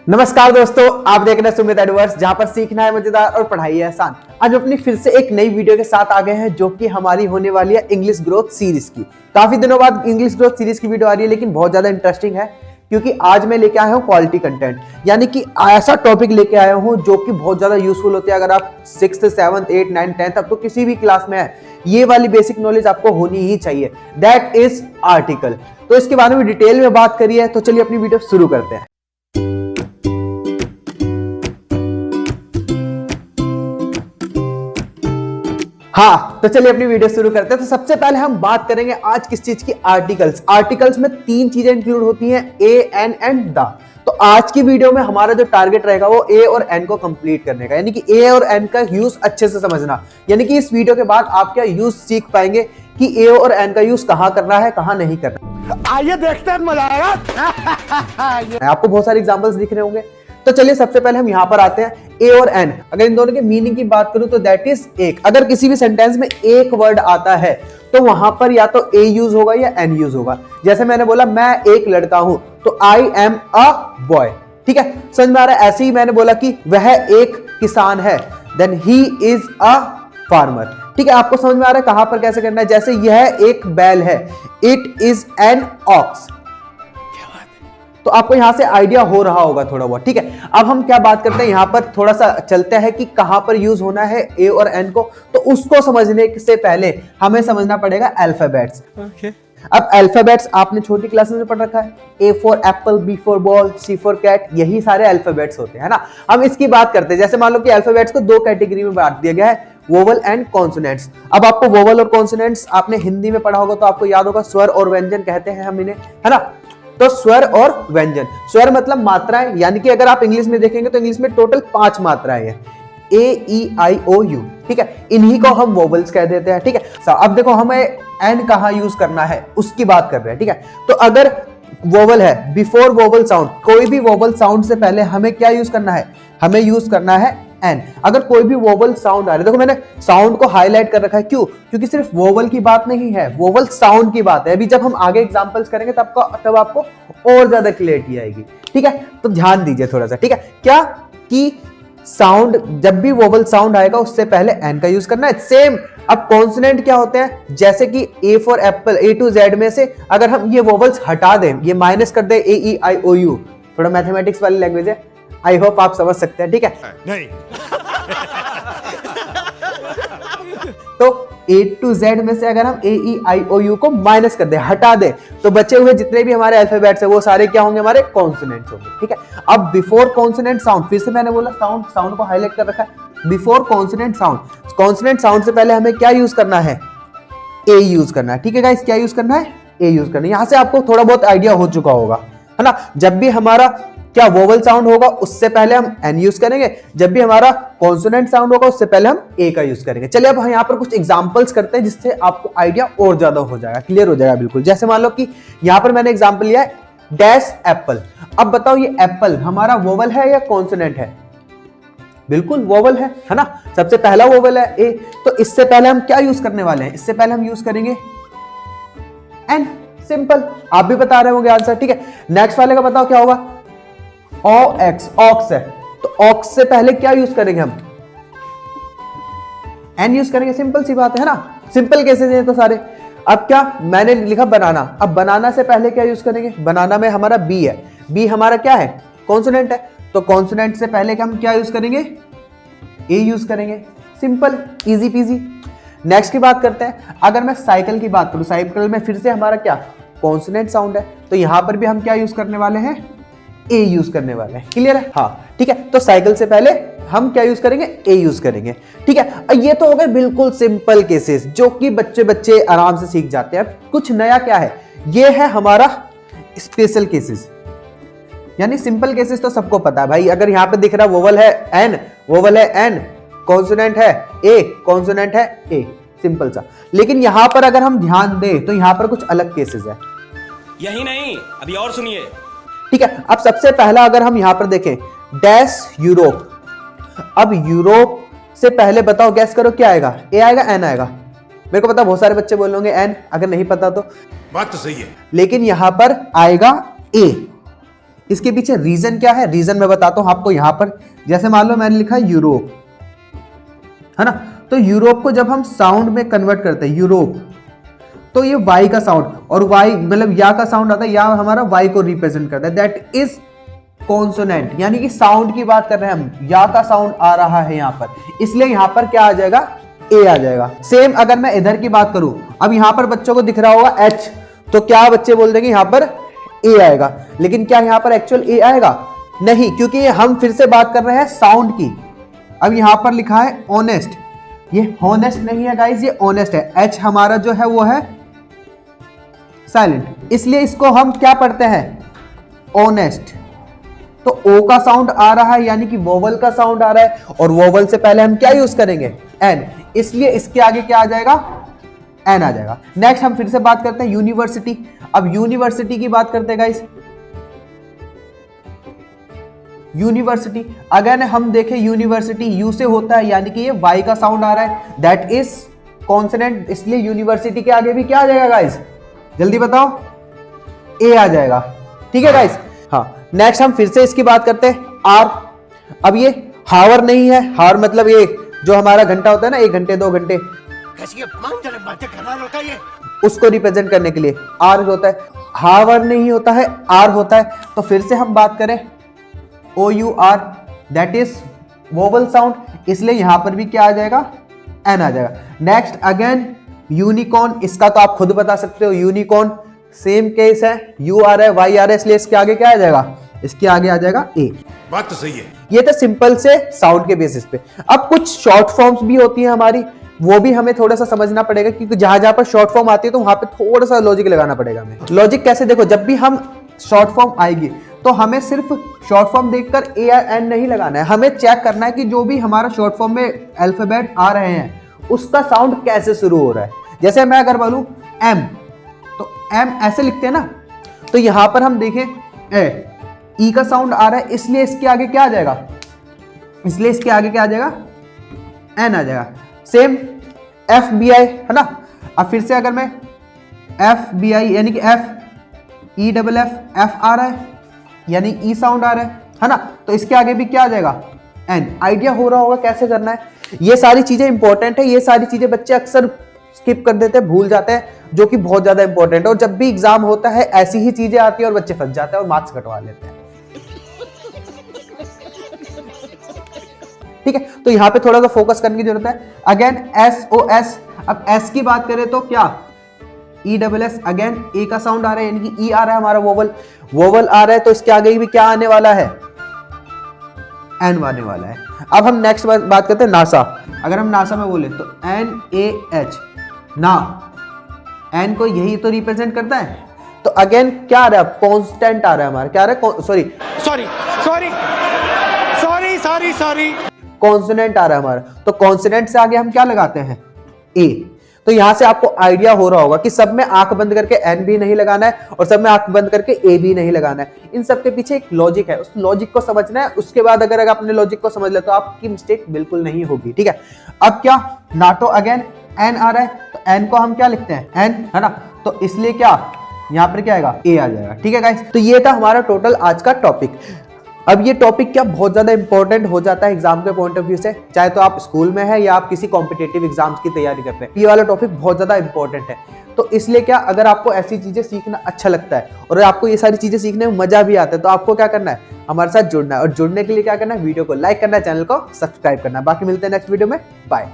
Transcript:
नमस्कार दोस्तों, आप देख रहे हैं सुमित एडवर्स, जहां पर सीखना है मजेदार और पढ़ाई है आसान। आज अपनी फिर से एक नई वीडियो के साथ आ गए हैं, जो कि हमारी होने वाली है इंग्लिश ग्रोथ सीरीज की। काफी दिनों बाद इंग्लिश ग्रोथ सीरीज की वीडियो आ रही है, लेकिन बहुत ज्यादा इंटरेस्टिंग है, क्योंकि आज मैं लेके आया हूँ क्वालिटी कंटेंट। यानी कि ऐसा टॉपिक लेके आया हूँ जो कि बहुत ज्यादा यूजफुल होती है। अगर आप 6th 7th 8th 9th 10th अब तो किसी भी क्लास में है, ये वाली बेसिक नॉलेज आपको होनी ही चाहिए। That is article. तो इसके बारे में डिटेल में बात करी है, तो चलिए अपनी वीडियो शुरू करते हैं। हाँ, तो चलिए अपनी वीडियो शुरू करते हैं। तो सबसे पहले हम बात करेंगे आज किस चीज की, आर्टिकल्स। आर्टिकल्स में 3 चीजें इंक्लूड होती हैं, ए, एन एंड द। तो आज की वीडियो में हमारा जो टारगेट रहेगा वो ए और एन को कंप्लीट करने का, यानी कि ए और एन का यूज अच्छे से समझना। यानी कि इस वीडियो के बाद आप क्या यूज सीख पाएंगे कि ए और एन का यूज कहां करना है, कहां नहीं करना। आइए देखते हैं, मजा आएगा। आपको बहुत सारे एग्जांपल्स दिख रहे होंगे। तो चलिए सबसे पहले हम यहां पर आते हैं, ए और एन। अगर इन दोनों के मीनिंग की बात करूं तो दैट इज एक। अगर किसी भी सेंटेंस में एक वर्ड आता है तो वहां पर या तो ए यूज होगा या एन यूज होगा। जैसे मैंने बोला मैं एक लड़का हूं, तो आई एम अ बॉय। ठीक है, समझ में आ रहा है। ऐसे ही मैंने बोला कि वह एक किसान है, then he is a farmer. ठीक है, आपको समझ में आ रहा है कहां पर कैसे करना है। जैसे यह एक बैल है, इट इज एन ऑक्स। तो आपको यहां से आइडिया हो रहा होगा थोड़ा बहुत। ठीक है, अब हम क्या बात करते हैं, यहां पर थोड़ा सा चलते हैं कि कहां पर यूज होना है ए और एन को। तो उसको समझने से पहले हमें समझना पड़ेगा अल्फाबेट्स। अब अल्फाबेट्स आपने छोटी क्लासेस में पढ़ रखा है, A for apple, B for ball, C for cat, यही सारे अल्फाबेट्स होते हैं ना। हम इसकी बात करते हैं। जैसे मान लो कि अल्फाबेट्स को 2 कैटेगरी में बांट दिया गया है, वोवल एंड कॉन्सोनेंट्स। अब आपको वोवल और कॉन्सोनेंट्स आपने हिंदी में पढ़ा होगा, तो आपको याद होगा स्वर और व्यंजन कहते हैं हम इन्हें, है ना। तो स्वर और व्यंजन, स्वर मतलब मात्राएं, यानी कि अगर आप इंग्लिश में देखेंगे तो इंग्लिश में टोटल 5 मात्राएं हैं, ए, ई, आई, ओ, यू। ठीक है, इन्हीं को हम वोवल्स कह देते हैं। ठीक है, अब देखो हमें एन कहां यूज करना है उसकी बात कर रहे हैं। ठीक है, तो अगर वोवल है, बिफोर वोवल साउंड, कोई भी वोवल साउंड से पहले हमें क्या यूज करना है, हमें यूज करना है एन। अगर कोई भी वोवल साउंड आ रहा है, देखो मैंने साउंड को हाईलाइट कर रखा है, क्यों? क्योंकि सिर्फ वोवल की बात नहीं है, वोवल साउंड की बात है। अभी जब हम आगे एग्जांपल्स करेंगे तब आपको और ज्यादा क्लैरिटी आएगी। ठीक है, तो ध्यान दीजिए थोड़ा सा। ठीक है, क्या कि साउंड, जब भी वोवल साउंड आएगा उससे पहले एन का यूज करना है। सेम अब कॉन्सोनेंट क्या होते हैं, जैसे कि A for apple, A to Z में से अगर हम ये वोवल्स हटा दें, ये माइनस कर दें, ए, ई, आई, ओ, यू, थोड़ा मैथमेटिक्स वाली लैंग्वेज है, आई होप आप समझ सकते हैं। ठीक है, नहीं। तो ए टू जेड में से अगर हम ए, ई, आई, ओ, यू को माइनस कर दें, हटा दें, तो बचे हुए जितने भी हमारे अल्फाबेट्स है वो सारे क्या होंगे, हमारे कॉन्सोनेंट्स होंगे। ठीक है, अब बिफोर कॉन्सोनेंट साउंड, फिर से मैंने बोला साउंड को हाईलाइट कर रखा है, before consonant sound, consonant sound से पहले हमें क्या यूज करना है, ए यूज करना है। ठीक है गाइस, क्या यूज करना है, ए यूज करना है। यहां से आपको थोड़ा बहुत आइडिया हो चुका होगा, है ना। जब भी हमारा क्या वोवल साउंड होगा उससे पहले हम एन यूज करेंगे, जब भी हमारा कॉन्सोनेंट साउंड होगा उससे पहले हम ए का यूज करेंगे। चलिए अब हम यहाँ पर कुछ एग्जांपल्स करते हैं, जिससे आपको आइडिया और ज्यादा हो जाएगा, क्लियर हो जाएगा बिल्कुल। जैसे मान लो कि यहाँ पर मैंने एग्जांपल लिया है, डैश एप्पल। अब बताओ ये एप्पल हमारा वोवल है या कॉन्सोनेंट है? बिल्कुल वोवल है ना। सबसे पहला वोवल है ए, तो इससे पहले हम क्या यूज करने वाले हैं, इससे पहले हम यूज करेंगे एन। सिंपल, आप भी बता रहे होंगे आंसर। ठीक है, नेक्स्ट वाले का बताओ क्या होगा, ओ एक्स, ऑक्स है, तो ऑक्स से पहले क्या यूज करेंगे हम, एन यूज करेंगे। सिंपल सी बात है ना, सिंपल केसेस हैं तो सारे। अब क्या मैंने लिखा बनाना, अब बनाना से पहले क्या यूज करेंगे, बनाना में हमारा बी है, बी हमारा क्या है, कॉन्सोनेंट है, तो कॉन्सोनेंट से पहले हम क्या यूज करेंगे, ए यूज करेंगे। Simple, easy PG. नेक्स्ट की बात करते हैं, अगर मैं साइकिल की बात करूं, साइकिल में फिर से हमारा क्या कॉन्सोनेंट साउंड है, तो यहां पर भी हम क्या यूज करने वाले हैं, ए यूज करने वाले हैं। क्लियर है? हाँ, ठीक है, तो साइकिल से पहले हम क्या यूज करेंगे, ए यूज करेंगे। ठीक है, ये तो हो गए बिल्कुल सिंपल केसेस जो कि बच्चे आराम से सीख जाते हैं। कुछ नया क्या है, ये है हमारा स्पेशल केसेस। यानी सिंपल केसेस तो सबको पता है भाई, अगर यहां पे दिख रहा वोवल है एन, वोवल है एन, कॉन्सोनेंट है ए, कॉन्सोनेंट है ए, सिंपल सा। लेकिन यहां पर अगर हम ध्यान दें तो यहां पर कुछ अलग केसेस है। यही नहीं, अभी और सुनिए। ठीक है, अब सबसे पहला अगर हम यहां पर देखें, डैश यूरोप। अब यूरोप से पहले बताओ, गैस करो क्या आएगा, ए आएगा, एन आएगा? मेरे को पता बहुत सारे बच्चे बोल होंगे एन, अगर नहीं पता तो बात तो सही है, लेकिन यहां पर आएगा ए। इसके पीछे रीजन क्या है, रीजन मैं बताता हूं आपको। यहां पर जैसे मान लो मैंने लिखा यूरोप, है ना, तो यूरोप को जब हम साउंड में कन्वर्ट करते हैं यूरोप, तो ये वाई का साउंड, और वाई मतलब या का साउंड आता है, या हमारा वाई को रिप्रेजेंट करता है, दैट इज कॉन्सोनेंट, यानी कि साउंड की बात कर रहे हैं हम, या का साउंड आ रहा है यहां पर, इसलिए यहां पर क्या आ जाएगा, ए आ जाएगा। सेम अगर मैं इधर की बात करूं, अब यहां पर बच्चों को दिख रहा होगा एच, तो क्या बच्चे बोल देंगे यहां पर ए आएगा, लेकिन क्या यहां पर एक्चुअल ए आएगा, नहीं, क्योंकि हम फिर से बात कर रहे हैं साउंड की। अब यहां पर लिखा है ऑनेस्ट, ये हॉनेस्ट नहीं है गाइस, ये ऑनेस्ट है। एच हमारा जो है वो है साइलेंट, इसलिए इसको हम क्या पढ़ते हैं, ऑनेस्ट। तो ओ का साउंड आ रहा है, यानी कि वोवल का साउंड आ रहा है, और वोवल से पहले हम क्या यूज करेंगे, एन, इसलिए इसके आगे क्या आ जाएगा, एन आ जाएगा। नेक्स्ट हम फिर से बात करते हैं यूनिवर्सिटी। अब यूनिवर्सिटी की बात करते हैं गाइस, यूनिवर्सिटी अगर हम देखें, यूनिवर्सिटी यू से होता है, यानी कि ये वाई का साउंड आ रहा है, दैट इज कॉन्सोनेंट, इसलिए यूनिवर्सिटी के आगे भी क्या आ जाएगा गाइस, जल्दी बताओ, ए आ जाएगा। ठीक है गाइस, हाँ। नेक्स्ट हम फिर से इसकी बात करते हैं, आर। अब ये हावर नहीं है, हावर मतलब ये जो हमारा घंटा होता है ना, 1 घंटे 2 घंटे, कैसी अपमानजनक बातें कर रहा है लड़का ये। उसको रिप्रेजेंट करने के लिए आर होता है, हावर नहीं होता है, आर होता है। तो फिर से हम बात करें O U R, that is vowel sound, इसलिए यहां पर भी क्या आ जाएगा, एन आ जाएगा। नेक्स्ट अगेन यूनिकॉर्न, इसका तो आप खुद बता सकते हो, यूनिकॉर्न सेम केस है, यू आ रहा है वाई आ रहा है, इसलिए इसके आगे क्या आ जाएगा, इसके आगे आ जाएगा ए। बात तो सही है। ये तो सिंपल से साउंड के बेसिस पे। अब कुछ शॉर्ट फॉर्म्स भी होती है हमारी, वो भी हमें थोड़ा सा समझना पड़ेगा, क्योंकि जहां जहां पर शॉर्ट फॉर्म आती है तो वहां पे थोड़ा सा लॉजिक लगाना पड़ेगा हमें। लॉजिक कैसे, देखो जब भी हम शॉर्ट फॉर्म आएगी तो हमें सिर्फ शॉर्ट फॉर्म देखकर ए या एन नहीं लगाना है, हमें चेक करना है कि जो भी हमारा शॉर्ट फॉर्म में अल्फाबेट आ रहे हैं उसका साउंड कैसे शुरू हो रहा है। जैसे मैं अगर बोलूं एम, तो एम ऐसे लिखते हैं ना, तो यहां पर हम देखें ई का साउंड आ रहा है, इसलिए इसके आगे क्या आ जाएगा, इसलिए इसके आगे क्या आ जाएगा, एन आ जाएगा। सेम एफ बी आई है ना। अब फिर से अगर मैं एफ बी आई यानी कि F E double F, F आ रहा है यानी ई साउंड आ रहा है ना, तो इसके आगे भी क्या आ जाएगा, एन। आइडिया हो रहा होगा कैसे करना है। ये सारी चीजें इंपॉर्टेंट है, ये सारी चीजें बच्चे अक्सर स्किप कर देते हैं, भूल जाते हैं, जो कि बहुत ज्यादा इंपॉर्टेंट है। और जब भी एग्जाम होता है ऐसी ही चीजें आती है और बच्चे फंस जाते हैं और मार्क्स कटवा लेते हैं। ठीक है, तो यहां पे थोड़ा सा फोकस करने की जरूरत है। अगेन एस ओ एस, अब एस की बात करें तो क्या, ई डबल एस, अगेन ए का साउंड आ रहा है, यानी कि ई आ रहा है हमारा, वोवल वोवल आ रहा है, तो इसके आगे भी क्या आने वाला है, एन आने वाला है। अब हम नेक्स्ट बात करते हैं नासा। अगर हम नासा में बोले तो एन ए एच, ना, एन को यही तो रिप्रेजेंट करता है, तो अगेन क्या आ रहा है, कांस्टेंट आ रहा है हमारा, क्या आ रहा है, sorry sorry sorry sorry sorry sorry consonant आ रहा है हमारा, तो कॉन्सोनेंट से आगे हम क्या लगाते हैं, ए। तो यहां से आपको आइडिया हो रहा होगा कि सब में आंख बंद करके एन भी नहीं लगाना है और सब में आंख बंद करके ए भी नहीं लगाना है। इन सब के पीछे एक लॉजिक है, उस लॉजिक को समझना है। उसके बाद अगर आपने लॉजिक को समझ लिया तो आपकी मिस्टेक बिल्कुल नहीं होगी। ठीक है, अब क्या, नाटो अगेन एन आ रहा है, तो एन को हम क्या लिखते हैं, एन, है ना, तो इसलिए क्या यहां पर क्या आएगा, ए आ जाएगा। ठीक है गाइस, तो ये था हमारा टोटल आज का टॉपिक। अब ये टॉपिक क्या बहुत ज्यादा इंपॉर्टेंट हो जाता है एग्जाम के पॉइंट ऑफ व्यू से, चाहे तो आप स्कूल में है या आप किसी कॉम्पिटेटिव एग्जाम्स की तैयारी कर रहे हैं। ये वाला टॉपिक बहुत ज्यादा इंपॉर्टेंट है। तो इसलिए क्या, अगर आपको ऐसी चीजें सीखना अच्छा लगता है और आपको ये सारी चीजें सीखने में मजा भी आता है, तो आपको क्या करना है, हमारे साथ जुड़ना है। और जुड़ने के लिए क्या करना है, वीडियो को लाइक करना है, चैनल को सब्सक्राइब करना है। बाकी मिलते हैं नेक्स्ट वीडियो में, बाय।